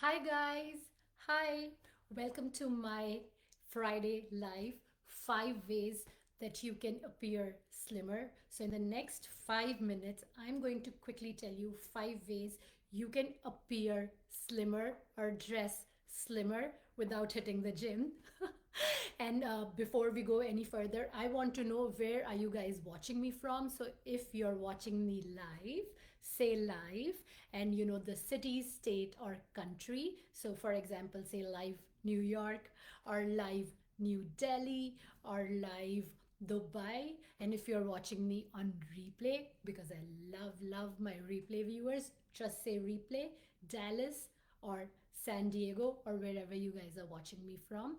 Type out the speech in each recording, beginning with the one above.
Hi guys, hi, welcome to my Friday live 5 ways that you can appear slimmer. So, in the next 5 minutes, I'm going to quickly tell you 5 ways you can appear slimmer or dress slimmer without hitting the gym. And before we go any further, I want to know where are you guys watching me from. So if you're watching me live, say live, and you know the city, state, or country. So for example, say live New York, or live New Delhi, or live Dubai. And if you're watching me on replay, because I love my replay viewers, just say replay, Dallas or San Diego, or wherever you guys are watching me from.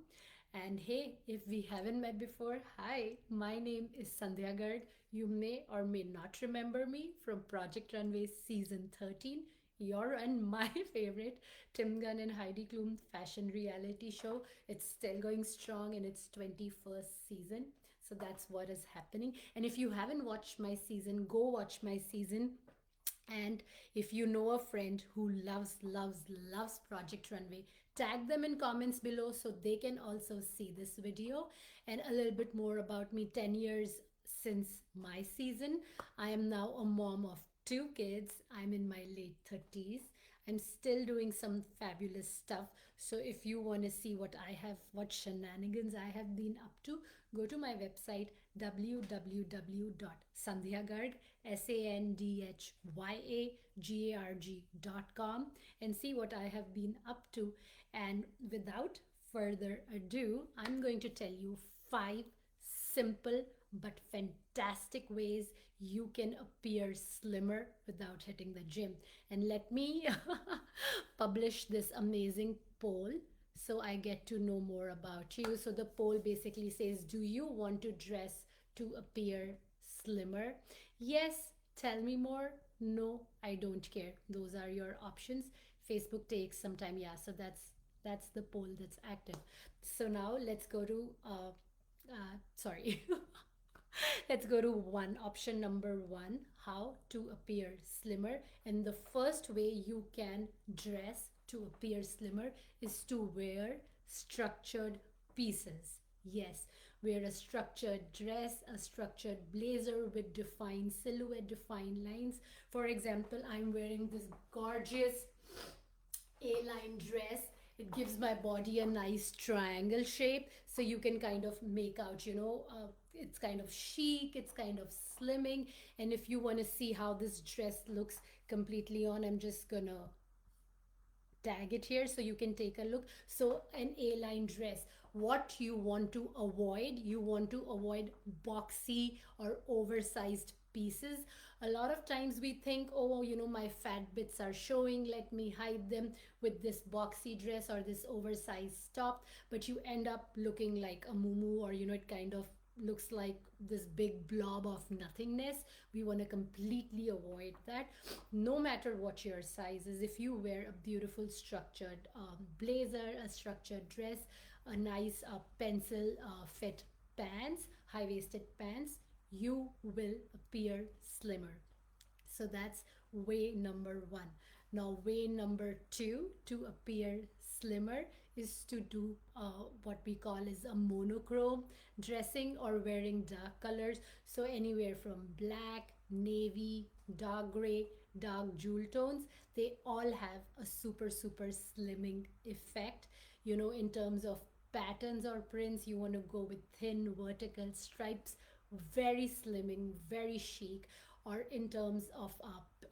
And hey, if we haven't met before, hi, my name is Sandhya Garg. You may or may not remember me from Project Runway Season 13, your and my favorite Tim Gunn and Heidi Klum fashion reality show. It's still going strong in its 21st season. So that's what is happening. And if you haven't watched my season, go watch my season. And if you know a friend who loves Project Runway, tag them in comments below so they can also see this video. And a little bit more about me. 10 years since my season, I am now a mom of two kids. I'm in my late 30s. I'm still doing some fabulous stuff. So if you want to see what I have, what shenanigans I have been up to, go to my website www.sandhyagarg, sandhyagarg.com, and see what I have been up to. And without further ado, I'm going to tell you 5 simple but fantastic ways you can appear slimmer without hitting the gym. And let me publish this amazing poll so I get to know more about you. So the poll basically says, do you want to dress to appear slimmer? Yes, tell me more. No, I don't care. Those are your options. Facebook takes some time. Yeah, so that's the poll that's active. So now let's go to sorry. Let's go to one option number one, how to appear slimmer. And the first way you can dress to appear slimmer is to wear structured pieces. Yes, wear a structured dress, a structured blazer with defined silhouette, defined lines. For example, I'm wearing this gorgeous A-line dress. It gives my body a nice triangle shape, so you can kind of make out, it's kind of chic, it's kind of slimming. And if you want to see how this dress looks completely on, I'm just gonna tag it here so you can take a look. So an A-line dress, what you want to avoid, you want to avoid boxy or oversized pieces. A lot of times we think, oh, my fat bits are showing, let me hide them with this boxy dress or this oversized top, but you end up looking like a muumuu, or it kind of looks like this big blob of nothingness. We want to completely avoid that. No matter what your size is, if you wear a beautiful structured blazer, a structured dress, a nice pencil fit pants, high waisted pants, you will appear slimmer. So that's way number one. Now, way number two to appear slimmer is to do what we call is a monochrome dressing, or wearing dark colors. So anywhere from black, navy, dark gray, dark jewel tones, they all have a super slimming effect. In terms of patterns or prints, you want to go with thin vertical stripes, very slimming, very chic. Or in terms of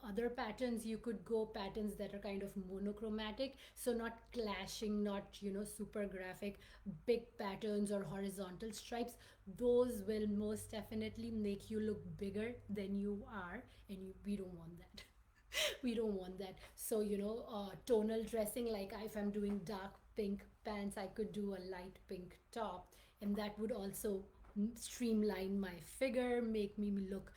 other patterns, you could go patterns that are kind of monochromatic, so not clashing, not super graphic, big patterns or horizontal stripes. Those will most definitely make you look bigger than you are, and we don't want that. We don't want that. So tonal dressing, like if I'm doing dark pink pants, I could do a light pink top, and that would also streamline my figure, make me look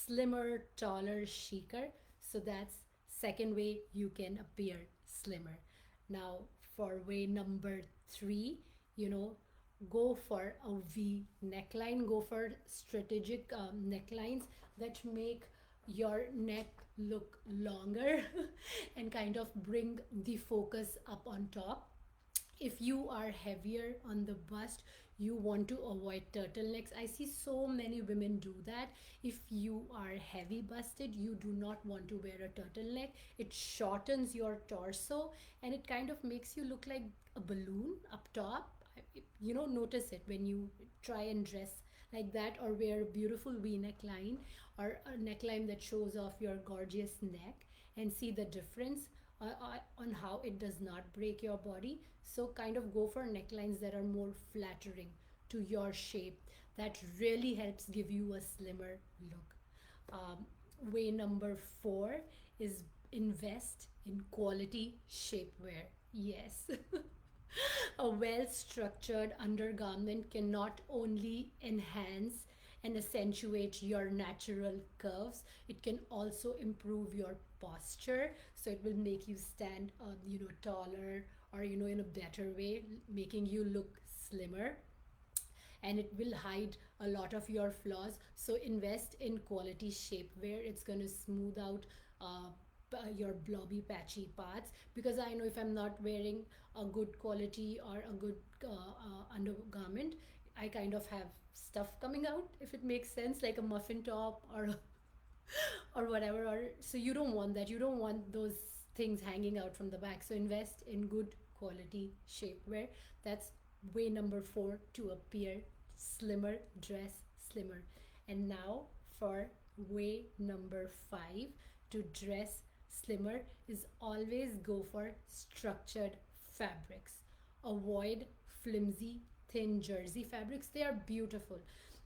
slimmer, taller, chicer. So that's second way you can appear slimmer. Now, for way number three, you know go for a V neckline, go for strategic necklines that make your neck look longer and kind of bring the focus up on top. If you are heavier on the bust, you want to avoid turtlenecks. I see so many women do that. If you are heavy busted, you do not want to wear a turtleneck. It shortens your torso and it kind of makes you look like a balloon up top. You know, notice it when you try and dress like that, or wear a beautiful v neckline, or a neckline that shows off your gorgeous neck, and see the difference on how it does not break your body. So kind of go for necklines that are more flattering to your shape. That really helps give you a slimmer look. Way number 4 is invest in quality shapewear. Yes. A well structured undergarment can not only enhance and accentuate your natural curves, it can also improve your posture. So it will make you stand, taller, or, in a better way, making you look slimmer, and it will hide a lot of your flaws. So invest in quality shapewear. It's going to smooth out your blobby patchy parts, because I know if I'm not wearing a good quality or a good undergarment, I kind of have stuff coming out, if it makes sense, like a muffin top or or whatever. Or so you don't want that. You don't want those things hanging out from the back. So invest in good quality shapewear. That's way number 4 to appear slimmer, dress slimmer. And now for way number 5 to dress slimmer is always go for structured fabrics. Avoid flimsy thin jersey fabrics. They are beautiful.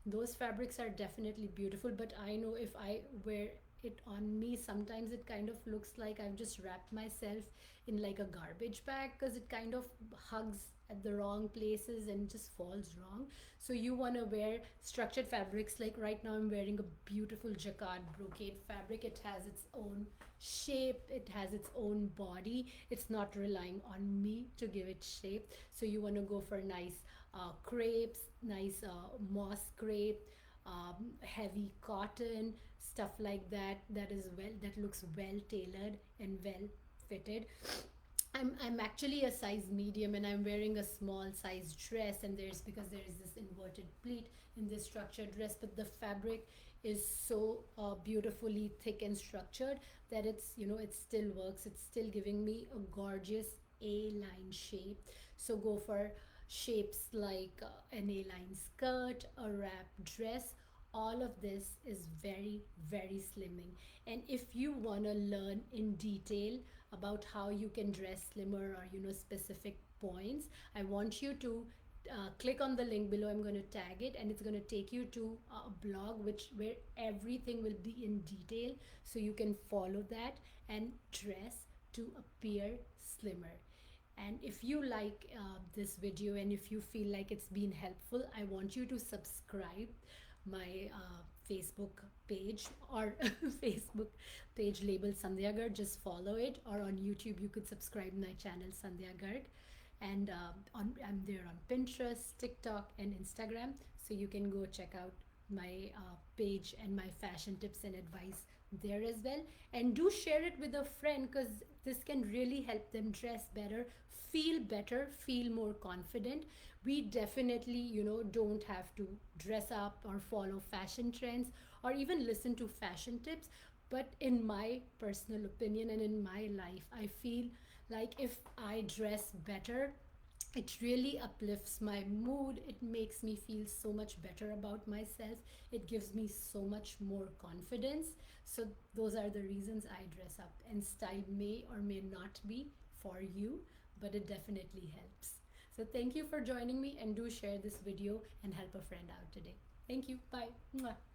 Those fabrics are definitely beautiful, but I know if I wear it on me, sometimes it kind of looks like I've just wrapped myself in like a garbage bag, because it kind of hugs at the wrong places and just falls wrong. So you want to wear structured fabrics. Like right now I'm wearing a beautiful jacquard brocade fabric. It has its own shape, it has its own body, it's not relying on me to give it shape. So you want to go for nice crepes, nice moss crepe, heavy cotton, stuff like that, that looks well tailored and well fitted. I'm actually a size medium, and I'm wearing a small size dress, and there's because there is this inverted pleat in this structured dress, but the fabric is so beautifully thick and structured that it still works. It's still giving me a gorgeous A-line shape. So go for shapes like an A-line skirt, a wrap dress. All of this is very, very slimming. And if you want to learn in detail about how you can dress slimmer, or specific points, I want you to click on the link below. I'm going to tag it, and it's going to take you to a blog where everything will be in detail, so you can follow that and dress to appear slimmer. And if you like this video, and if you feel like it's been helpful, I want you to subscribe my Facebook page, or Facebook page labeled Sandhya Garg. Just follow it. Or on YouTube, you could subscribe my channel Sandhya Garg. And I'm there on Pinterest, TikTok, and Instagram. So you can go check out my page and my fashion tips and advice there as well. And do share it with a friend, because this can really help them dress better, feel more confident. We definitely, don't have to dress up or follow fashion trends or even listen to fashion tips. But in my personal opinion and in my life, I feel like if I dress better, it really uplifts my mood. It makes me feel so much better about myself. It gives me so much more confidence. So those are the reasons I dress up. And style may or may not be for you, but it definitely helps. So thank you for joining me, and do share this video and help a friend out today. Thank you. Bye. Mwah.